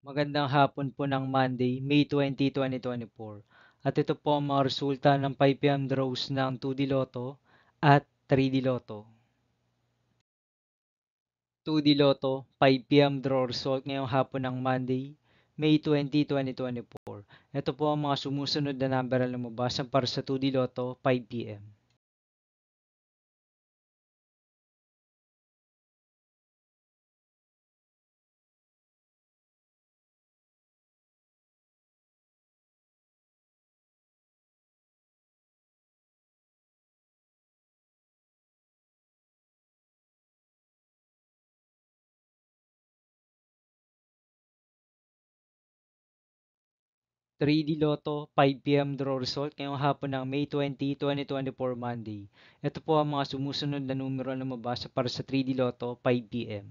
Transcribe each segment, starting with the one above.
Magandang hapon po ng Monday, May 20, 2024. At ito po ang mga resulta ng 5 p.m. draws ng 2D Lotto at 3D Lotto. 2D Lotto, 5 p.m. draw result ngayong hapon ng Monday, May 20, 2024. Ito po ang mga sumusunod na number na lumabas para sa 2D Lotto, 5 p.m. 3D Lotto, 5 p.m. draw result ngayong hapon ng May 20, 2024 Monday. Ito po ang mga sumusunod na numero na lumabas para sa 3D Lotto, 5 p.m.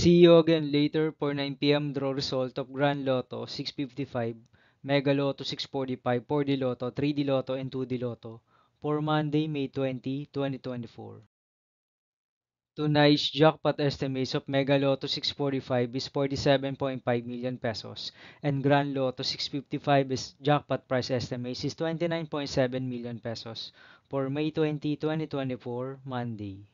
See you again later for 9 p.m. draw result of Grand Lotto 655, Mega Lotto 645, 4D Lotto, 3D Lotto, and 2D Lotto for Monday, May 20, 2024. Tonight's jackpot estimates of Mega Lotto 645 is 47.5 million pesos and Grand Lotto 655 is jackpot price estimates is 29.7 million pesos for May 20, 2024, Monday.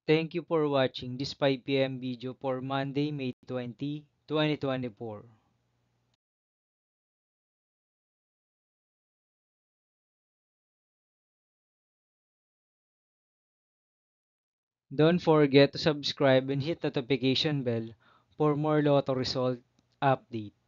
Thank you for watching this 5 p.m. video for Monday, May 20, 2024. Don't forget to subscribe and hit the notification bell for more Lotto result update.